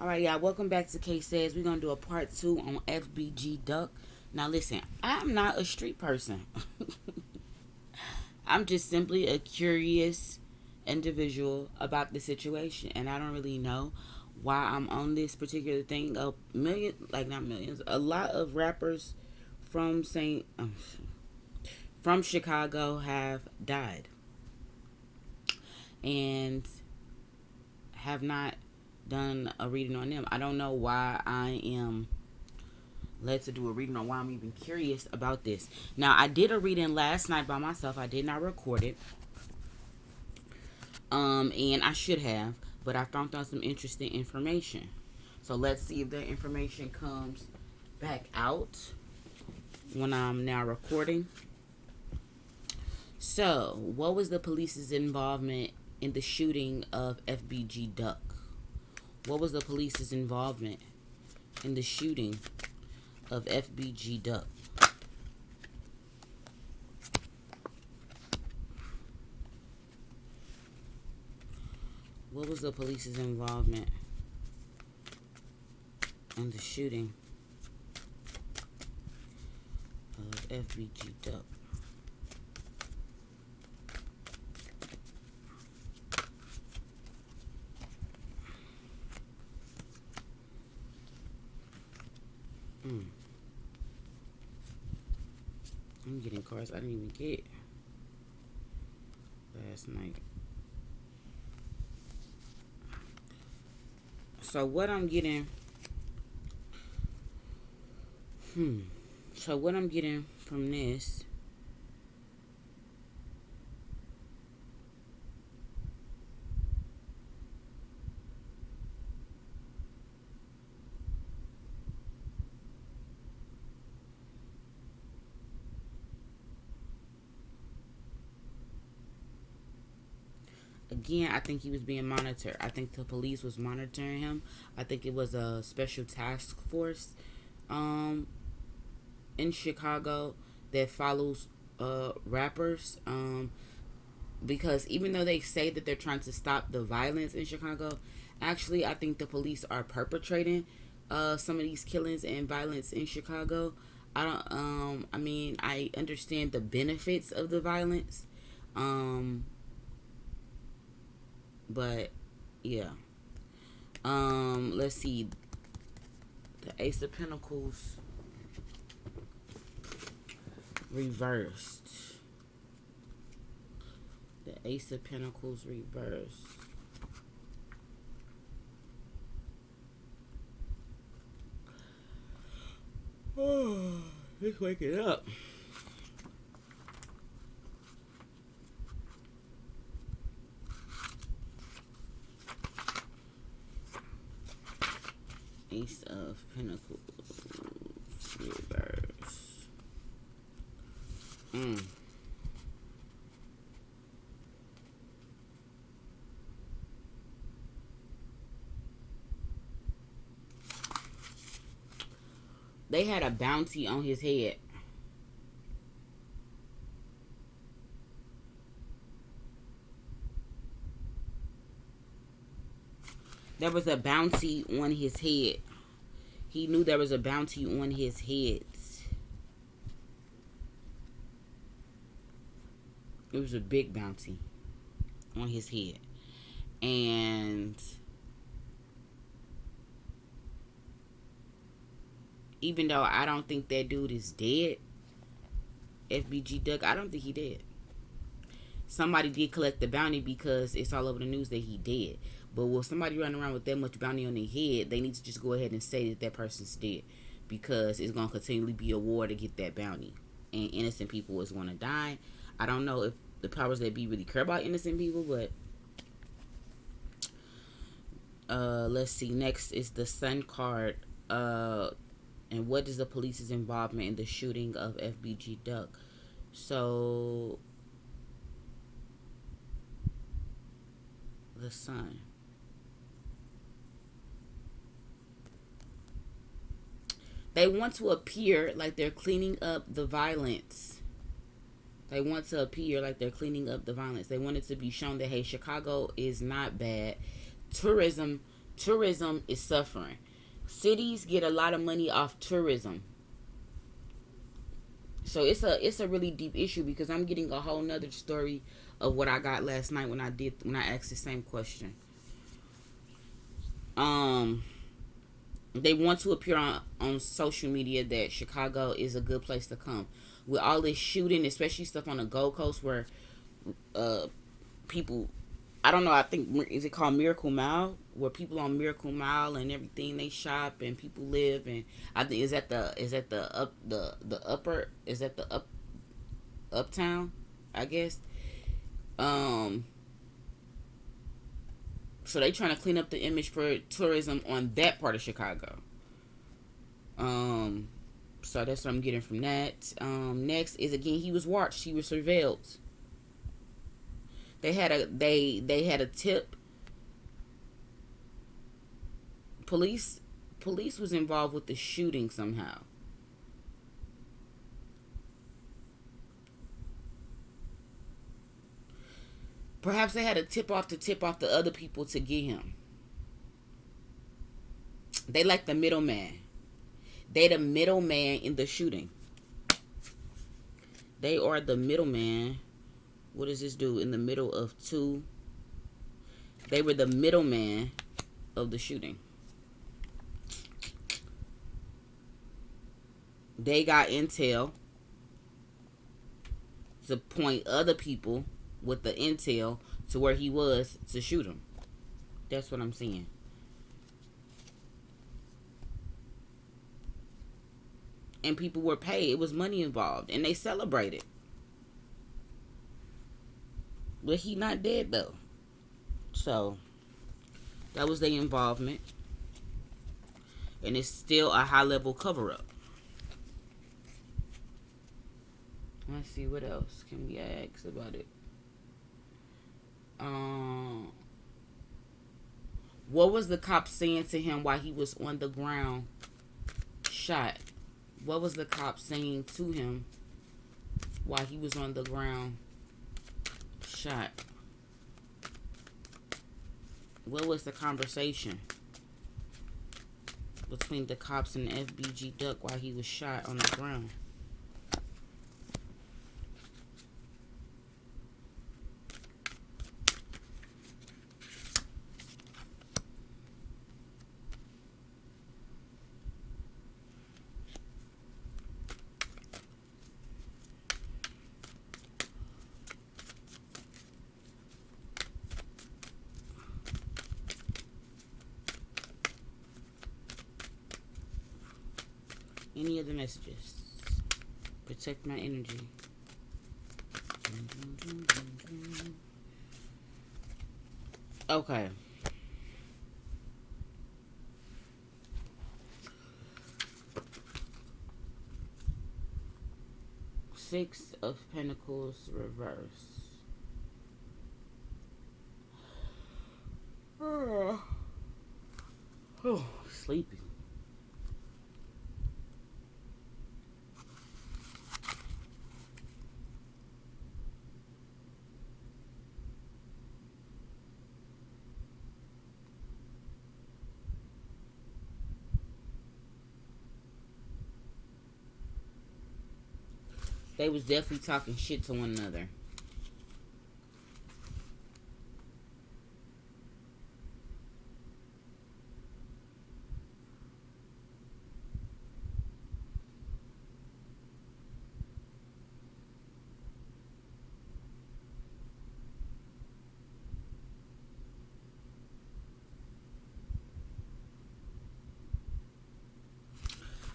All right, y'all. Welcome back to K Says. We're gonna do a part 2 on FBG Duck. Now, listen, I'm not a street person. I'm just simply a curious individual about the situation, and I don't really know why I'm on this particular thing. A million, like not millions, a lot of rappers from from Chicago have died and have not done a reading on them. I don't know why I am led to do a reading on why I'm even curious about this. Now, I did a reading last night by myself. I did not record it. And I should have, but I found out some interesting information. So let's see if the information comes back out when I'm now recording. So, what was the police's involvement in the shooting of FBG Duck? What was the police's involvement in the shooting of FBG Duck? What was the police's involvement in the shooting of FBG Duck? I'm getting cards I didn't even get last night. So what I'm getting So what I'm getting from this again, I think he was being monitored. I think the police was monitoring him. I think it was a special task force in Chicago that follows rappers. Because even though they say that they're trying to stop the violence in Chicago, actually, I think the police are perpetrating some of these killings and violence in Chicago. I don't. I mean, I understand the benefits of the violence. But yeah. Let's see. The Ace of Pentacles reversed. The Ace of Pentacles reversed. Oh, let's wake it up. Ace of Pentacles reverse. They had a bounty on his head. There was a bounty on his head. He knew there was a bounty on his head. It was a big bounty on his head. And even though I don't think that dude is dead, FBG Duck, I don't think he dead. Somebody did collect the bounty because it's all over the news that he dead. But with somebody running around with that much bounty on their head, they need to just go ahead and say that that person's dead, because it's going to continually be a war to get that bounty. And innocent people is going to die. I don't know if the powers that be really care about innocent people, but let's see. Next is the Sun card. And what is the police's involvement in the shooting of FBG Duck? So the Sun. They want to appear like they're cleaning up the violence. They want to appear like they're cleaning up the violence. They want it to be shown that, hey, Chicago is not bad. Tourism Tourism is suffering. Cities get a lot of money off tourism. So it's a really deep issue because I'm getting a whole nother story of what I got last night when I asked the same question. Um they want to appear on social media that Chicago is a good place to come. With all this shooting, especially stuff on the Gold Coast where uh people, I don't know, I think, is it called Miracle Mile, where people on Miracle Mile and everything, they shop and people live, and I think is that the upper, is that the uptown, I guess. um so they trying to clean up the image for tourism on that part of Chicago. um so that's what I'm getting from that. Next is, again, he was watched, he was surveilled. They had a tip. Police was involved with the shooting somehow. Perhaps they had a tip off the other people to get him. They like the middleman. They the middleman in the shooting. They are the middleman. What does this do in the middle of two? They were the middleman of the shooting. They got intel to point other people with the intel to where he was to shoot him. That's what I'm saying. And people were paid. It was money involved. And they celebrated. But he not dead though. So that was their involvement. And it's still a high level cover up. Let's see, what else can we ask about it? What was the cop saying to him while he was on the ground shot? What was the cop saying to him while he was on the ground shot? What was the conversation between the cops and the FBG duck while he was shot on the ground? Any other messages? Protect my energy. Okay. Six of Pentacles reverse. Oh, sleepy. They was definitely talking shit to one another.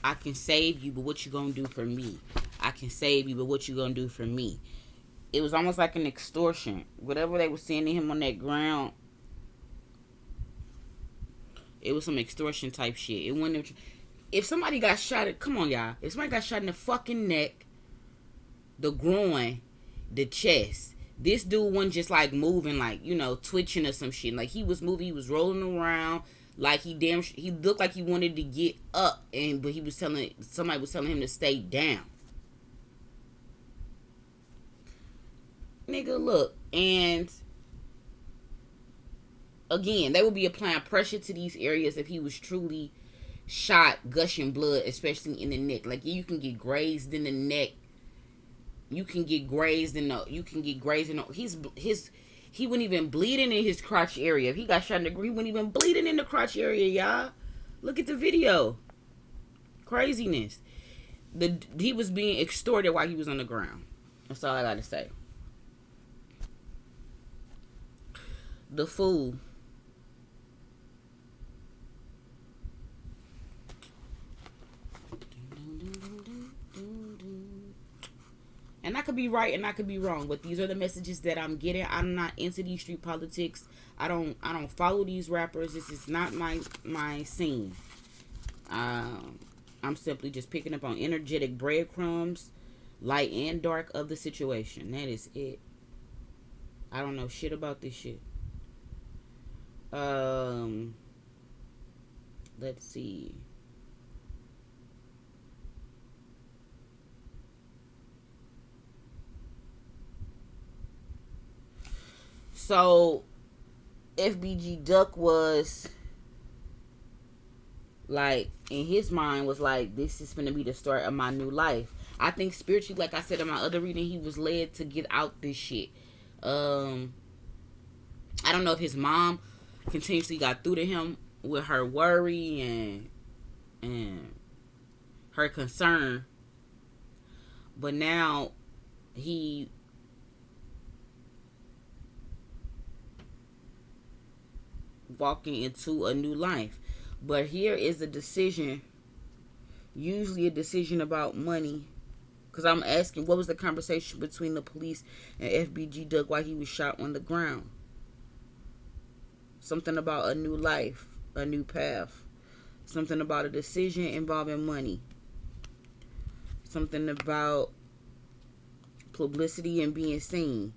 I can save you, but what you gonna do for me? I can save you, but what you gonna do for me? It was almost like an extortion. Whatever they were saying to him on that ground, it was some extortion type shit. It wasn't. If somebody got shot at, come on, y'all. If somebody got shot in the fucking neck, the groin, the chest, this dude wasn't just like moving, like, you know, twitching or some shit. Like, he was moving, he was rolling around. Like, he looked like he wanted to get up, but somebody was telling him to stay down. Nigga, look, and Again, they would be applying pressure to these areas if he was truly shot, gushing blood, especially in the neck. Like, you can get grazed in the neck. You can get grazed in the. You can get grazed in the. He wasn't even bleeding in his crotch area. If he got shot in the, he wasn't even bleeding in the crotch area, y'all. Look at the video. Craziness. He was being extorted while he was on the ground. That's all I gotta say. The fool. And I could be right and I could be wrong, but these are the messages that I'm getting. I'm not into these street politics. I don't follow these rappers. This is not my scene. I'm simply just picking up on energetic breadcrumbs, light and dark, of the situation. That is it. I don't know shit about this shit. Let's see. So, FBG Duck was like, in his mind, was like, this is going to be the start of my new life. I think spiritually, like I said in my other reading, he was led to get out this shit. I don't know if his mom continuously got through to him with her worry and her concern, but now he walking into a new life. But here is a decision, usually a decision about money, because I'm asking, what was the conversation between the police and FBG Duck while he was shot on the ground? Something about a new life, a new path. Something about a decision involving money. Something about publicity and being seen.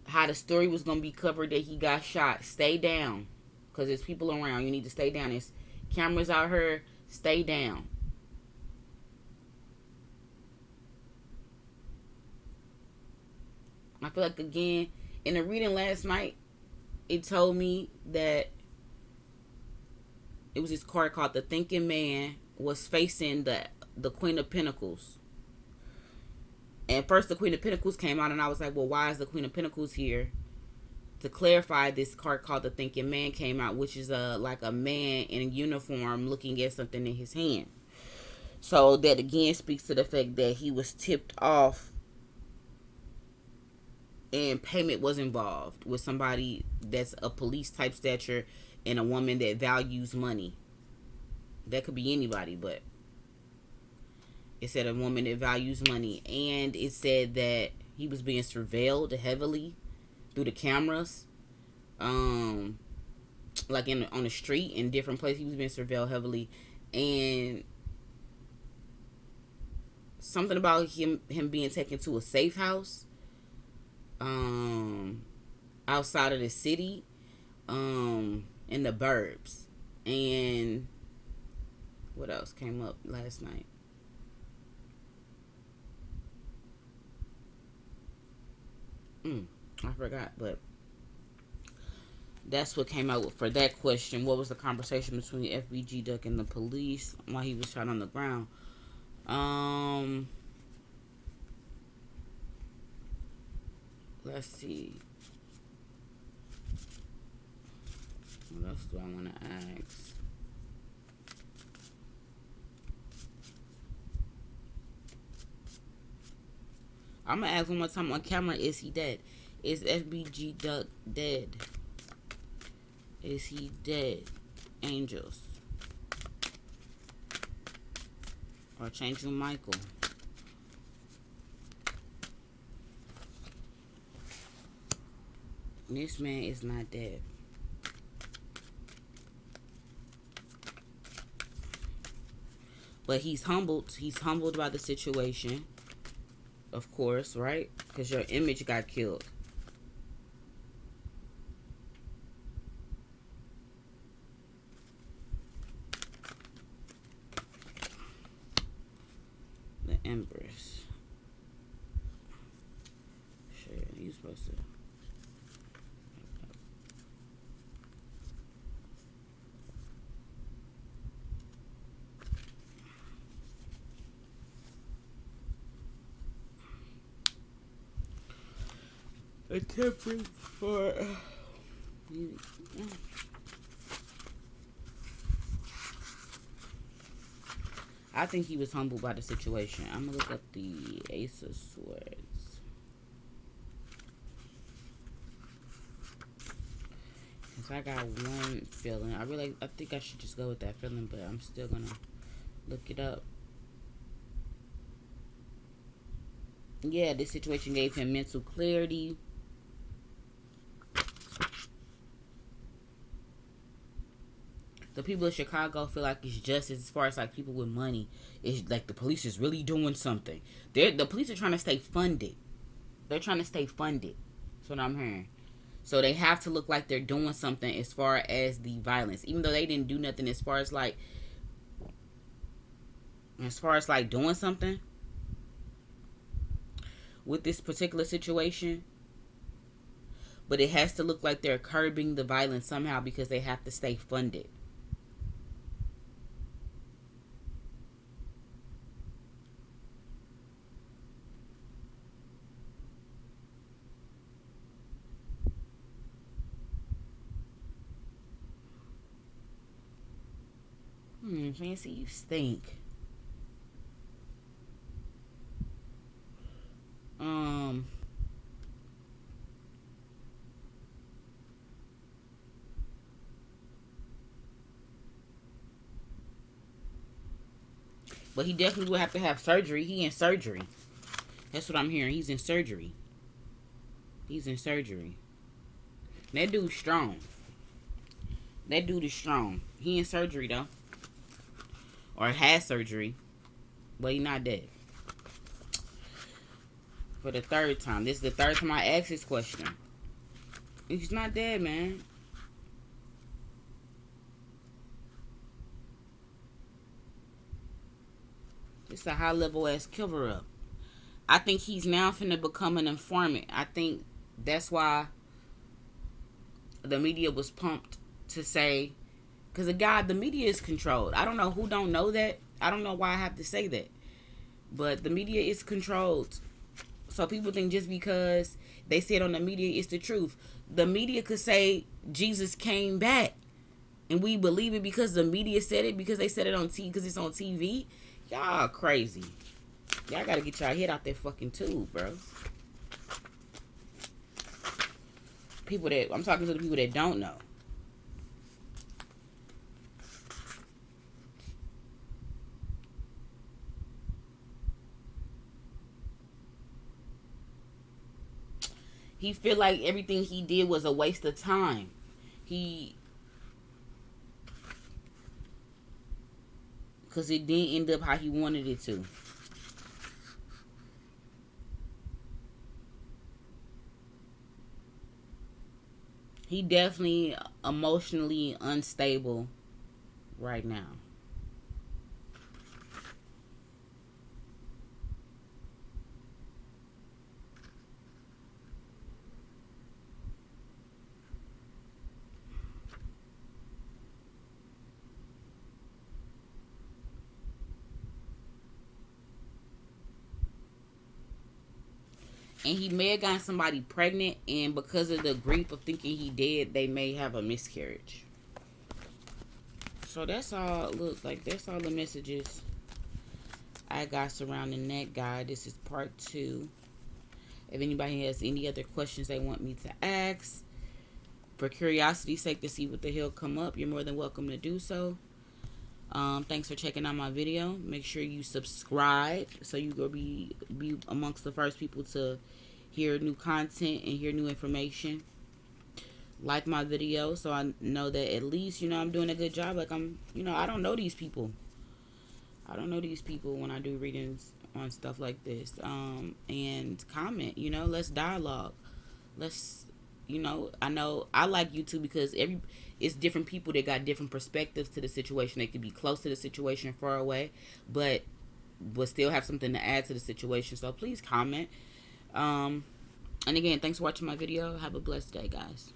How the story was going to be covered that he got shot. Stay down. Because there's people around. You need to stay down. There's cameras out here. Stay down. I feel like, again, in the reading last night, it told me that it was this card called the Thinking Man was facing the Queen of Pentacles. And first the Queen of Pentacles came out, and I was like, well, why is the Queen of Pentacles here? To clarify, this card called the Thinking Man came out, which is like a man in a uniform looking at something in his hand. So that again speaks to the fact that he was tipped off and payment was involved with somebody that's a police type stature and a woman that values money. That could be anybody, but it said a woman that values money. And it said that he was being surveilled heavily through the cameras. Like on the street, in different places, he was being surveilled heavily. And something about him being taken to a safe house outside of the city, in the burbs. And what else came up last night? I forgot, but that's what came out for that question. What was the conversation between FBG Duck and the police while he was shot on the ground? Let's see. What else do I want to ask? I'm going to ask one more time on camera, is he dead? Is FBG Duck dead? Is he dead? Angels. Or Changeling Michael. This man is not dead. But he's humbled. He's humbled by the situation. Of course, right? Because your image got killed. The Empress. Sure, you supposed to attempting for. I think he was humbled by the situation. I'm gonna look up the Ace of Swords. Cause I got one feeling. I think I should just go with that feeling, but I'm still gonna look it up. Yeah, this situation gave him mental clarity. The people of Chicago feel like it's justice as far as like people with money. It's like the police is really doing something. The police are trying to stay funded. They're trying to stay funded. That's what I'm hearing. So they have to look like they're doing something as far as the violence. Even though they didn't do nothing as far as like doing something with this particular situation. But it has to look like they're curbing the violence somehow because they have to stay funded. Fancy, you stink. But he definitely will have to have surgery. He in surgery. That's what I'm hearing. He's in surgery. He's in surgery. That dude's strong. That dude is strong. He in surgery though. Or has surgery. But he not dead. For the third time. This is the third time I asked this question. He's not dead, man. It's a high level ass cover up. I think he's now finna become an informant. I think that's why the media was pumped to say, because the media is controlled. I don't know who don't know that. I don't know why I have to say that. But the media is controlled. So people think just because they say it on the media, it's the truth. The media could say Jesus came back. And we believe it because the media said it, because they said it on TV, because it's on TV. Y'all crazy. Y'all gotta get y'all head out that fucking tube, bro. I'm talking to the people that don't know. He feel like everything he did was a waste of time. Because it didn't end up how he wanted it to. He definitely emotionally unstable right now. And he may have gotten somebody pregnant, and because of the grief of thinking he dead, they may have a miscarriage. So that's all. Look, like that's all the messages I got surrounding that guy. This is part 2. If anybody has any other questions they want me to ask, for curiosity's sake, to see what the hell come up, you're more than welcome to do so. Thanks for checking out my video. Make sure you subscribe so you go be amongst the first people to hear new content and hear new information. Like my video so I know that at least, I'm doing a good job. Like I don't know these people. I don't know these people when I do readings on stuff like this. And comment, let's dialogue. Let's, I know I like YouTube because it's different people that got different perspectives to the situation. They could be close to the situation, far away, but still have something to add to the situation. So please comment. And again, thanks for watching my video. Have a blessed day, guys.